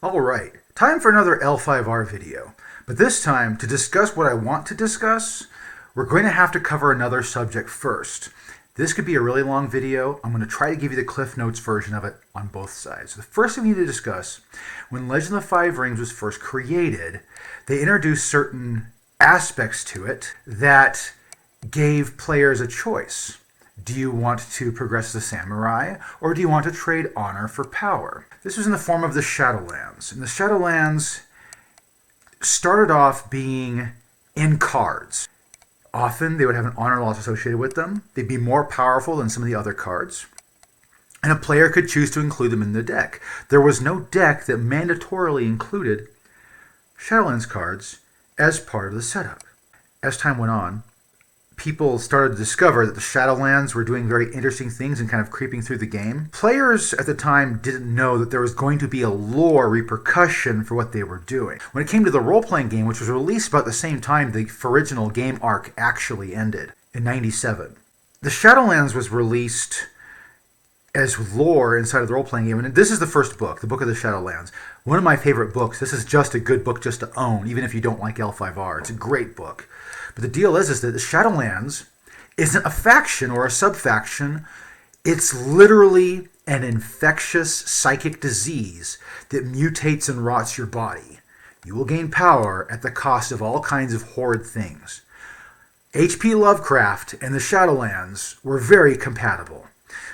Alright, time for another L5R video. But this time, to discuss what I want to discuss, we're going to have to cover another subject first. This could be a really long video. I'm going to try to give you the Cliff Notes version of it on both sides. The first thing we need to discuss, when Legend of the Five Rings was first created, they introduced certain aspects to it that gave players a choice. Do you want to progress as a samurai, or do you want to trade honor for power? This was in the form of the Shadowlands. And the Shadowlands started off being in cards. Often they would have an honor loss associated with them. They'd be more powerful than some of the other cards. And a player could choose to include them in the deck. There was no deck that mandatorily included Shadowlands cards as part of the setup. As time went on, people started to discover that the Shadowlands were doing very interesting things and kind of creeping through the game. Players at the time didn't know that there was going to be a lore repercussion for what they were doing. When it came to the role-playing game, which was released about the same time the original game arc actually ended, in '97, the Shadowlands was released as lore inside of the role-playing game. And this is the first book, the Book of the Shadowlands. One of my favorite books. This is just a good book just to own, even if you don't like L5R. It's a great book. But the deal is that the Shadowlands isn't a faction or a sub-faction. It's literally an infectious psychic disease that mutates and rots your body. You will gain power at the cost of all kinds of horrid things. H.P. Lovecraft and the Shadowlands were very compatible.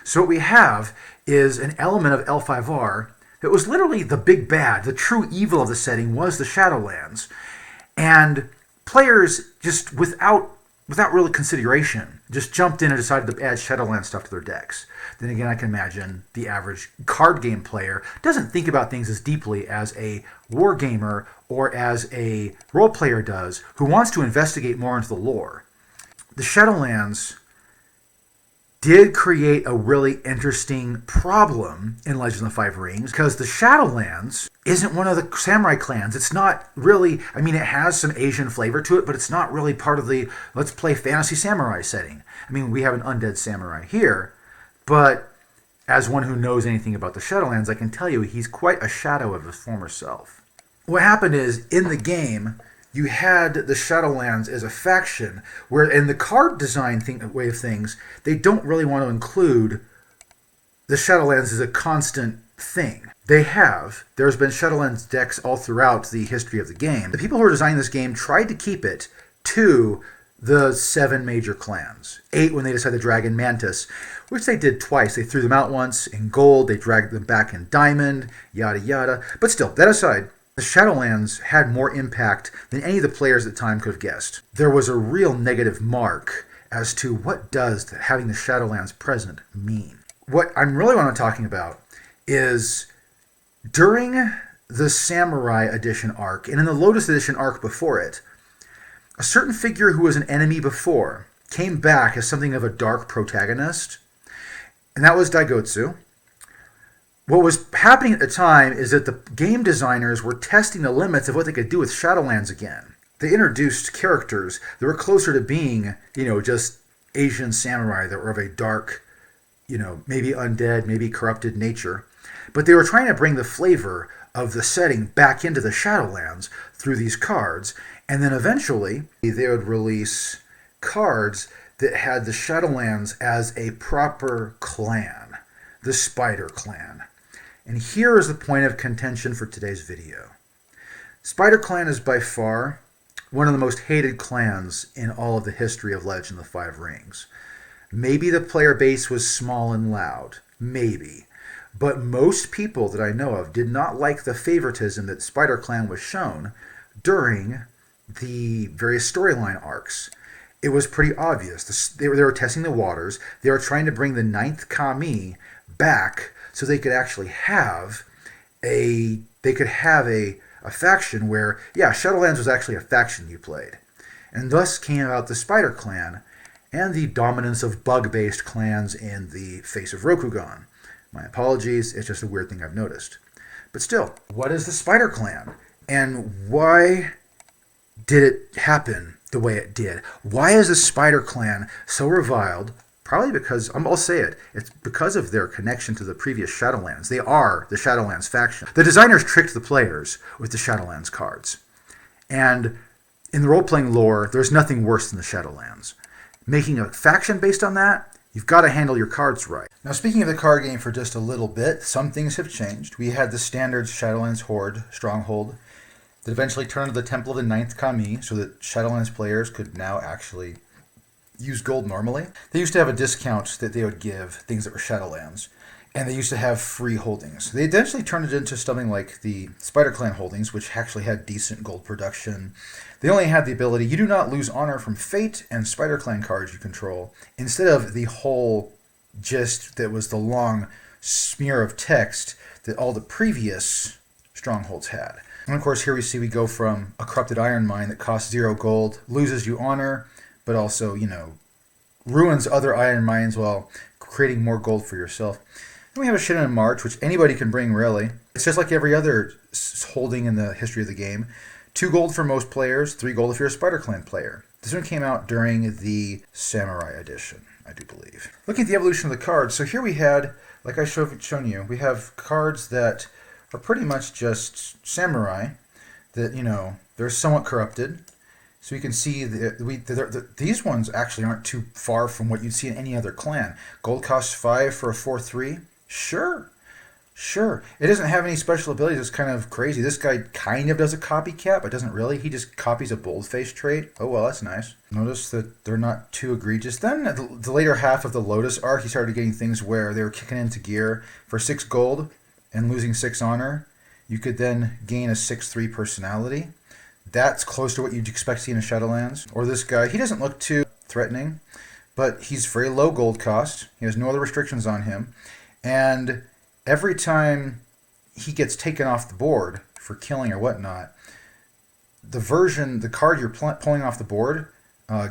So what we have is an element of L5R that was literally the big bad. The true evil of the setting was the Shadowlands. And players just without really consideration just jumped in and decided to add Shadowlands stuff to their decks. Then again, I can imagine the average card game player doesn't think about things as deeply as a war gamer or as a role player does who wants to investigate more into the lore. The Shadowlands did create a really interesting problem in Legend of the Five Rings because the Shadowlands isn't one of the samurai clans. It's not really, I mean, it has some Asian flavor to it, but it's not really part of the let's play fantasy samurai setting. I mean, we have an undead samurai here, but as one who knows anything about the Shadowlands, I can tell you he's quite a shadow of his former self. What happened is, in the game, you had the Shadowlands as a faction, where in the card design way of things, they don't really want to include the Shadowlands as a constant thing. There's been Shadowlands decks all throughout the history of the game. The people who are designing this game tried to keep it to the 7 major clans. 8 when they decided to drag in Mantis, which they did twice. They threw them out once in gold, they dragged them back in diamond, yada yada. But still, that aside, the Shadowlands had more impact than any of the players at the time could have guessed. There was a real negative mark as to what does having the Shadowlands present mean. What I'm really want to talking about is during the Samurai Edition arc, and in the Lotus Edition arc before it, a certain figure who was an enemy before came back as something of a dark protagonist, and that was Daigotsu. What was happening at the time is that the game designers were testing the limits of what they could do with Shadowlands again. They introduced characters that were closer to being, just Asian samurai that were of a dark, maybe undead, maybe corrupted nature. But they were trying to bring the flavor of the setting back into the Shadowlands through these cards. And then eventually they would release cards that had the Shadowlands as a proper clan, the Spider Clan. And here is the point of contention for today's video. Spider Clan is by far one of the most hated clans in all of the history of Legend of the Five Rings. Maybe the player base was small and loud. Maybe. But most people that I know of did not like the favoritism that Spider Clan was shown during the various storyline arcs. It was pretty obvious. They were testing the waters. They were trying to bring the 9th Kami back so they could actually have a faction where, Shadowlands was actually a faction you played. And thus came out the Spider Clan and the dominance of bug-based clans in the face of Rokugan. My apologies, it's just a weird thing I've noticed. But still, what is the Spider Clan? And why did it happen the way it did? Why is the Spider Clan so reviled, Probably because, I'll say it, it's because of their connection to the previous Shadowlands. They are the Shadowlands faction. The designers tricked the players with the Shadowlands cards. And in the role-playing lore, there's nothing worse than the Shadowlands. Making a faction based on that, you've got to handle your cards right. Now, speaking of the card game for just a little bit, some things have changed. We had the standard Shadowlands Horde stronghold that eventually turned to the Temple of the Ninth Kami, so that Shadowlands players could now actually use gold normally. They used to have a discount that they would give things that were Shadowlands, and they used to have free holdings. They eventually turned it into something like the Spider Clan holdings, which actually had decent gold production. They only had the ability, you do not lose honor from Fate and Spider Clan cards you control, instead of the whole gist that was the long smear of text that all the previous strongholds had. And of course, here we go from a corrupted iron mine that costs 0 gold, loses you honor, but also, ruins other iron mines while creating more gold for yourself. Then we have a Shadowland March, which anybody can bring, really. It's just like every other holding in the history of the game. 2 gold for most players, 3 gold if you're a Spider Clan player. This one came out during the Samurai edition, I do believe. Looking at the evolution of the cards, so here we had, like I shown you, we have cards that are pretty much just Samurai, that, they're somewhat corrupted. So you can see that these ones actually aren't too far from what you'd see in any other clan. Gold costs 5 for a 4/3. Sure. It doesn't have any special abilities. It's kind of crazy. This guy kind of does a copycat, but doesn't really. He just copies a boldface trait. Oh, well, that's nice. Notice that they're not too egregious. Then the later half of the Lotus arc, he started getting things where they were kicking into gear for 6 gold and losing 6 honor. You could then gain a 6/3 personality. That's close to what you'd expect to see in a Shadowlands. Or this guy, he doesn't look too threatening, but he's very low gold cost. He has no other restrictions on him. And every time he gets taken off the board for killing or whatnot, the card you're pulling off the board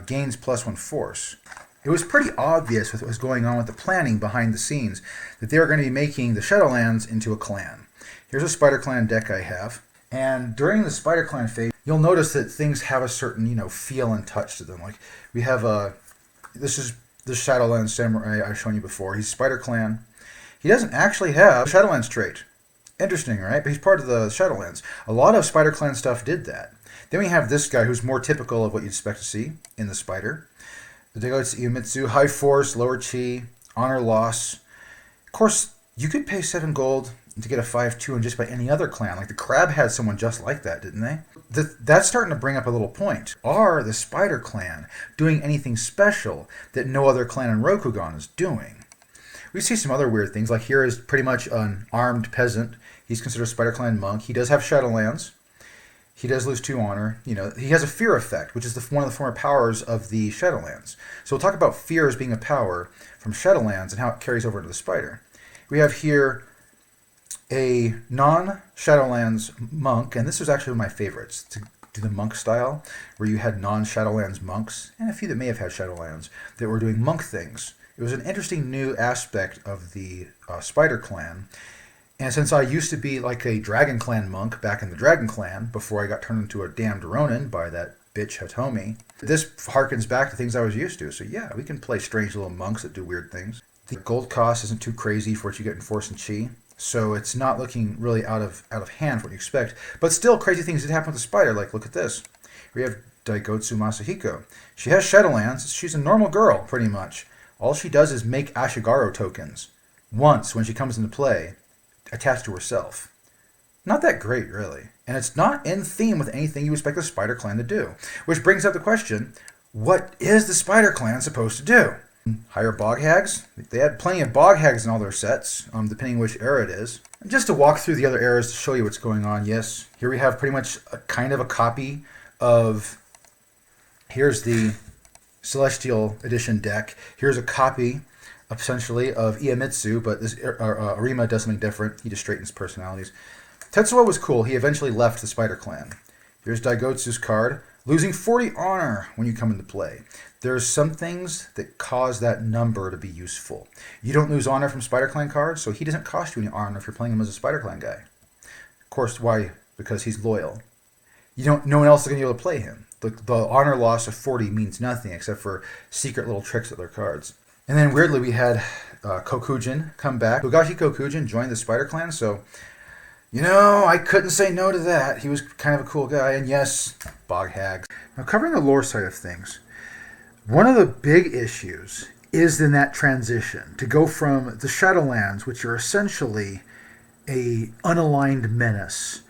gains +1 force. It was pretty obvious what was going on with the planning behind the scenes, that they were going to be making the Shadowlands into a clan. Here's a Spider Clan deck I have. And during the Spider Clan phase, you'll notice that things have a certain, feel and touch to them. Like, we have this is the Shadowlands Samurai I've shown you before. He's Spider Clan. He doesn't actually have a Shadowlands trait. Interesting, right? But he's part of the Shadowlands. A lot of Spider Clan stuff did that. Then we have this guy who's more typical of what you'd expect to see in the Spider. The Daigotsu Iemitsu, high force, lower chi, honor loss. Of course, you could pay 7 gold to get a 5/2 in just by any other clan. Like the Crab had someone just like that, didn't they? That's starting to bring up a little point. Are the Spider Clan doing anything special that no other clan in Rokugan is doing? We see some other weird things. Like here is pretty much an armed peasant. He's considered a Spider Clan monk. He does have Shadowlands. He does lose 2 honor. He has a fear effect, which is one of the former powers of the Shadowlands. So we'll talk about fear as being a power from Shadowlands and how it carries over to the Spider. We have here a non-Shadowlands monk, and this was actually one of my favorites, to do the monk style, where you had non-Shadowlands monks, and a few that may have had Shadowlands, that were doing monk things. It was an interesting new aspect of the Spider Clan, and since I used to be like a Dragon Clan monk back in the Dragon Clan, before I got turned into a damned Ronin by that bitch Hitomi, this harkens back to things I was used to. So yeah, we can play strange little monks that do weird things. The gold cost isn't too crazy for what you get in Force and Chi, so it's not looking really out of hand for what you expect. But still, crazy things did happen with the Spider. Like, look at this. We have Daigotsu Masahiko. She has Shadowlands. She's a normal girl, pretty much. All she does is make Ashigaru tokens once when she comes into play, attached to herself. Not that great, really. And it's not in theme with anything you expect the Spider Clan to do. Which brings up the question, what is the Spider Clan supposed to do? Hire bog hags? They had plenty of bog hags in all their sets, depending which era it is. And just to walk through the other eras to show you what's going on, yes, here we have pretty much kind of a copy of, here's the Celestial Edition deck. Here's a copy, essentially, of Iemitsu, but this Arima does something different. He just straightens personalities. Tetsuo was cool. He eventually left the Spider Clan. Here's Daigotsu's card, losing 40 honor when you come into play. There's some things that cause that number to be useful. You don't lose honor from Spider Clan cards, so he doesn't cost you any honor if you're playing him as a Spider Clan guy. Of course, why? Because he's loyal. No one else is going to be able to play him. The honor loss of 40 means nothing except for secret little tricks with their cards. And then weirdly, we had Kokujin come back. Togashi Kokujin joined the Spider Clan, so, I couldn't say no to that. He was kind of a cool guy, and yes, bog hags. Now, covering the lore side of things, one of the big issues is in that transition to go from the Shadowlands, which are essentially a unaligned menace.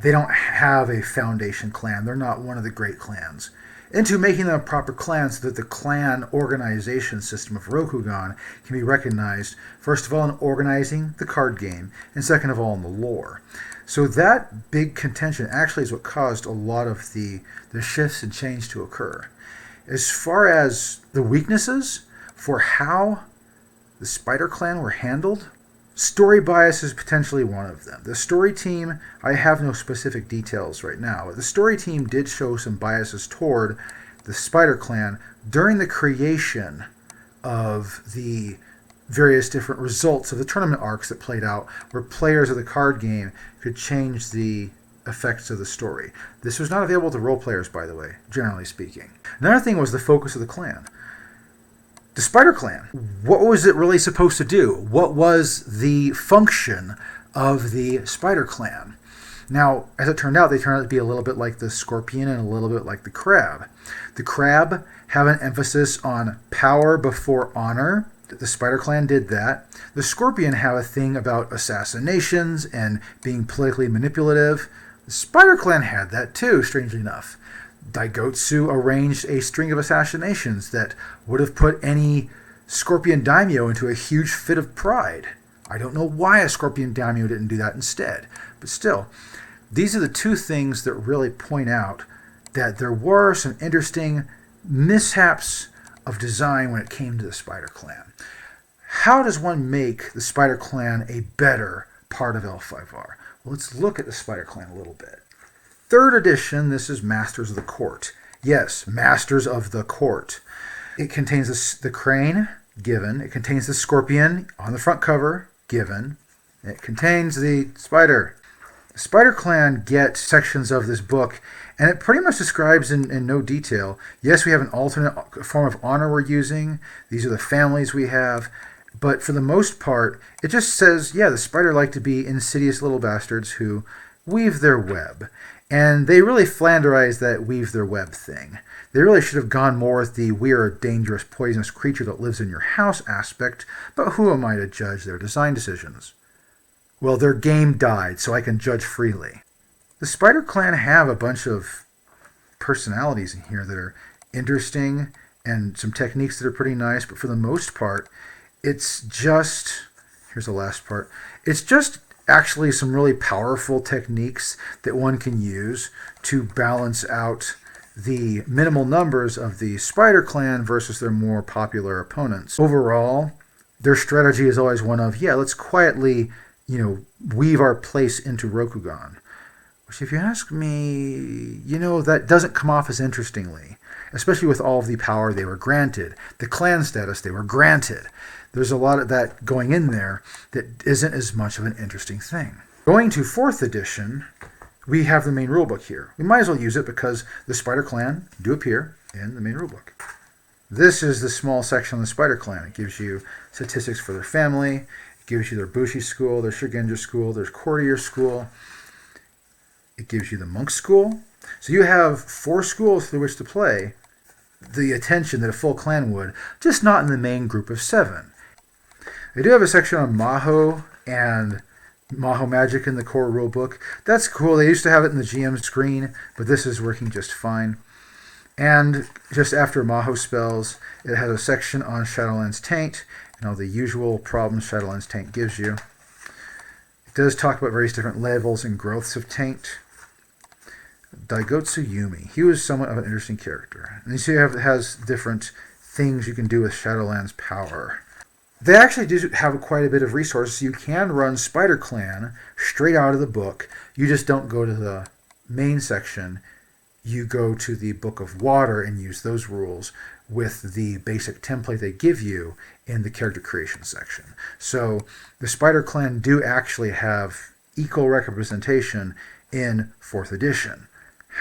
They don't have a foundation clan. They're not one of the great clans. Into making them a proper clan so that the clan organization system of Rokugan can be recognized, first of all, in organizing the card game, and second of all, in the lore. So that big contention actually is what caused a lot of the shifts and change to occur. As far as the weaknesses for how the Spider Clan were handled, story bias is potentially one of them. The story team, I have no specific details right now, but the story team did show some biases toward the Spider Clan during the creation of the various different results of the tournament arcs that played out, where players of the card game could change the effects of the story. This was not available to role players, by the way, generally speaking. Another thing was the focus of the clan. The Spider Clan, what was it really supposed to do? What was the function of the Spider Clan? Now, as it turned out, they turned out to be a little bit like the Scorpion and a little bit like the Crab. The Crab have an emphasis on power before honor. The Spider Clan did that. The Scorpion have a thing about assassinations and being politically manipulative. The Spider Clan had that too, strangely enough. Daigotsu arranged a string of assassinations that would have put any Scorpion daimyo into a huge fit of pride. I don't know why a Scorpion daimyo didn't do that instead, but still, these are the two things that really point out that there were some interesting mishaps of design when it came to the Spider Clan. How does one make the Spider Clan a better part of L5R? Well, let's look at the Spider Clan a little bit. Third edition, this is Masters of the Court. Yes, Masters of the Court. It contains the crane, given. It contains the scorpion on the front cover, given. It contains the spider. The Spider Clan get sections of this book, and it pretty much describes in no detail. Yes, we have an alternate form of honor we're using. These are the families we have. But for the most part, it just says, yeah, the spider like to be insidious little bastards who weave their web. And they really flanderized that weave their web thing. They really should have gone more with the we are a dangerous, poisonous creature that lives in your house aspect, but who am I to judge their design decisions? Well, their game died, so I can judge freely. The Spider Clan have a bunch of personalities in here that are interesting and some techniques that are pretty nice, but for the most part, it's just, here's the last part, it's just actually some really powerful techniques that one can use to balance out the minimal numbers of the Spider Clan versus their more popular opponents. Overall, their strategy is always one of, yeah, let's quietly, weave our place into Rokugan. Which, if you ask me, that doesn't come off as interestingly, especially with all of the power they were granted, the clan status they were granted. There's a lot of that going in there that isn't as much of an interesting thing. Going to 4th edition, we have the main rulebook here. We might as well use it because the Spider Clan do appear in the main rulebook. This is the small section on the Spider Clan. It gives you statistics for their family. It gives you their Bushi school, their Shugenja school, their courtier school. It gives you the monk school. So you have 4 schools through which to play the attention that a full clan would, just not in the main group of 7. They do have a section on Maho and Maho Magic in the core rulebook. That's cool. They used to have it in the GM screen, but this is working just fine. And just after Maho spells, it has a section on Shadowlands Taint and all the usual problems Shadowlands Taint gives you. It does talk about various different levels and growths of Taint. Daigotsu Yumi. He was somewhat of an interesting character. And you see it has different things you can do with Shadowlands power. They actually do have quite a bit of resources. You can run Spider Clan straight out of the book. You just don't go to the main section. You go to the Book of Water and use those rules with the basic template they give you in the character creation section. So the Spider Clan do actually have equal representation in 4th edition.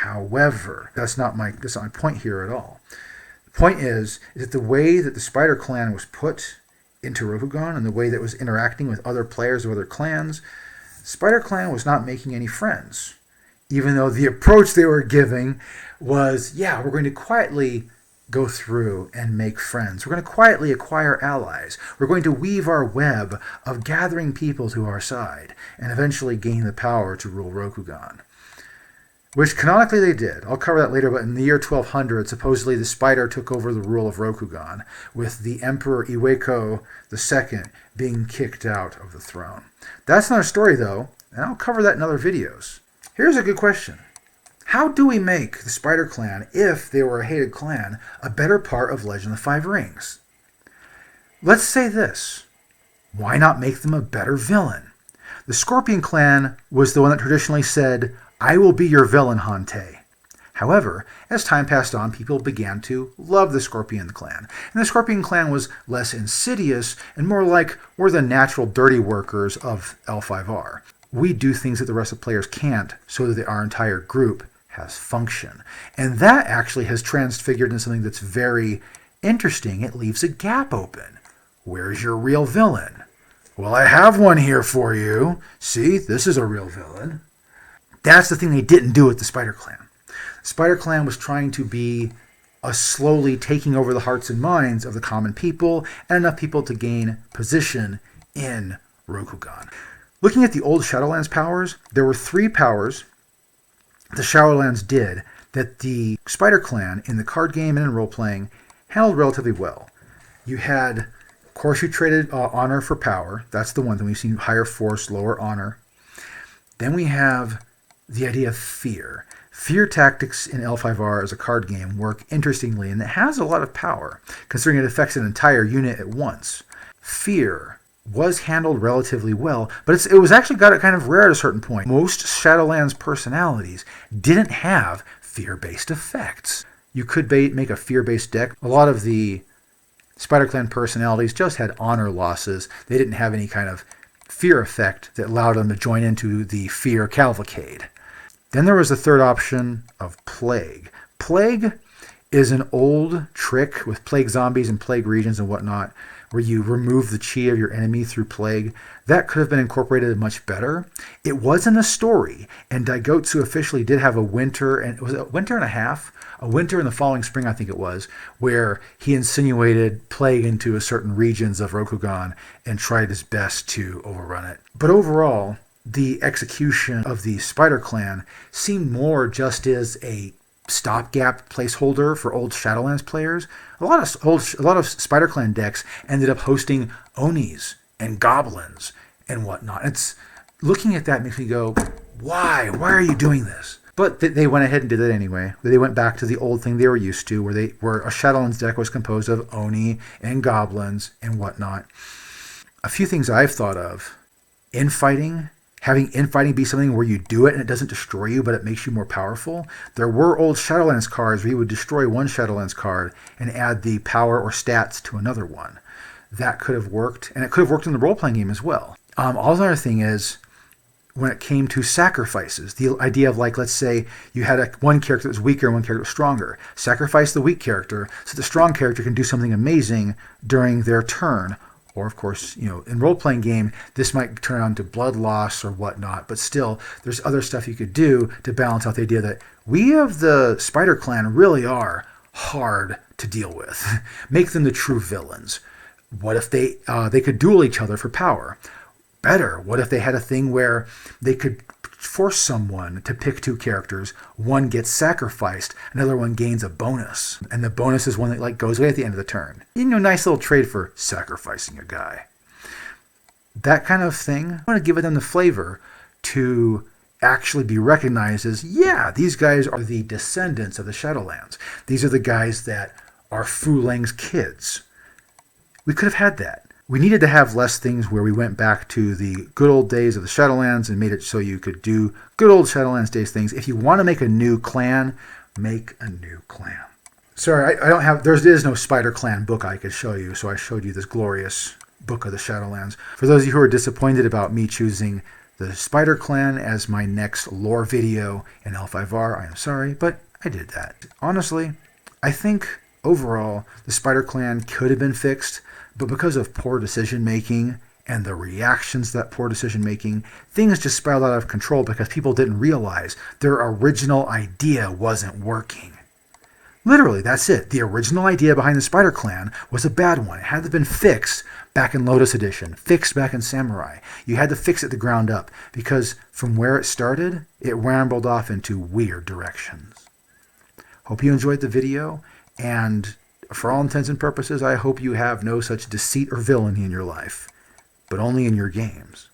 However, that's not my point here at all. Point is that the way that the Spider Clan was put into Rokugan and the way that it was interacting with other players of other clans, Spider Clan was not making any friends. Even though the approach they were giving was, yeah, we're going to quietly go through and make friends. We're going to quietly acquire allies. We're going to weave our web of gathering people to our side and eventually gain the power to rule Rokugan. Which canonically they did. I'll cover that later, but in the year 1200, supposedly the Spider took over the rule of Rokugan, with the Emperor Iweko II being kicked out of the throne. That's not a story, though, and I'll cover that in other videos. Here's a good question. How do we make the Spider Clan, if they were a hated clan, a better part of Legend of the Five Rings? Let's say this. Why not make them a better villain? The Scorpion Clan was the one that traditionally said, "I will be your villain, Hante." However, as time passed on, people began to love the Scorpion Clan. And the Scorpion Clan was less insidious and more like we're the natural dirty workers of L5R. We do things that the rest of the players can't so that our entire group has function. And that actually has transfigured into something that's very interesting. It leaves a gap open. Where's your real villain? Well, I have one here for you. See, this is a real villain. That's the thing they didn't do with the Spider Clan. The Spider Clan was trying to be a slowly taking over the hearts and minds of the common people and enough people to gain position in Rokugan. Looking at the old Shadowlands powers, there were 3 powers the Shadowlands did that the Spider Clan in the card game and in role-playing handled relatively well. You had, of course, you traded honor for power. That's the one thing we've seen: higher force, lower honor. Then we have the idea of fear. Fear tactics in L5R as a card game work interestingly, and it has a lot of power, considering it affects an entire unit at once. Fear was handled relatively well, but it was actually got it kind of rare at a certain point. Most Shadowlands personalities didn't have fear-based effects. You could make a fear-based deck. A lot of the Spider Clan personalities just had honor losses. They didn't have any kind of fear effect that allowed them to join into the fear cavalcade. Then there was the third option of Plague. Plague is an old trick with plague zombies and plague regions and whatnot, where you remove the chi of your enemy through plague. That could have been incorporated much better. It was in the story, and Daigotsu officially did have a winter, and was it a winter and a half? A winter in the following spring, I think it was, where he insinuated plague into certain regions of Rokugan and tried his best to overrun it. But overall, the execution of the Spider Clan seemed more just as a stopgap placeholder for old Shadowlands players. A lot of Spider Clan decks ended up hosting Onis and Goblins and whatnot. It's looking at that makes me go, why? Why are you doing this? But they went ahead and did it anyway. They went back to the old thing they were used to, where a Shadowlands deck was composed of Oni and Goblins and whatnot. A few things I've thought of: infighting. Having infighting be something where you do it and it doesn't destroy you, but it makes you more powerful. There were old Shadowlands cards where you would destroy one Shadowlands card and add the power or stats to another one. That could have worked, and it could have worked in the role-playing game as well. Another thing is, when it came to sacrifices, the idea of, like, let's say you had one character that was weaker and one character that was stronger. Sacrifice the weak character so the strong character can do something amazing during their turn. Or, of course, in role-playing game, this might turn on to blood loss or whatnot, but still, there's other stuff you could do to balance out the idea that we of the Spider Clan really are hard to deal with. Make them the true villains. What if they could duel each other for power? Better, what if they had a thing where they could force someone to pick 2 characters, one gets sacrificed, another one gains a bonus, and the bonus is one that goes away at the end of the turn. Nice little trade for sacrificing a guy. That kind of thing, I want to give them the flavor to actually be recognized as, yeah, these guys are the descendants of the Shadowlands. These are the guys that are Fu Leng's kids. We could have had that. We needed to have less things where we went back to the good old days of the Shadowlands and made it so you could do good old Shadowlands days things. If you want to make a new clan, make a new clan. Sorry, there is no Spider Clan book I could show you, so I showed you this glorious book of the Shadowlands. For those of you who are disappointed about me choosing the Spider Clan as my next lore video in L5R, I am sorry, but I did that. Honestly, I think Overall, the Spider Clan could have been fixed, but because of poor decision-making and the reactions to that poor decision-making, things just spiraled out of control because people didn't realize their original idea wasn't working. Literally, that's it. The original idea behind the Spider Clan was a bad one. It had to have been fixed back in Lotus Edition, fixed back in Samurai. You had to fix it the ground up, because from where it started, it rambled off into weird directions. Hope you enjoyed the video, and for all intents and purposes, I hope you have no such deceit or villainy in your life, but only in your games.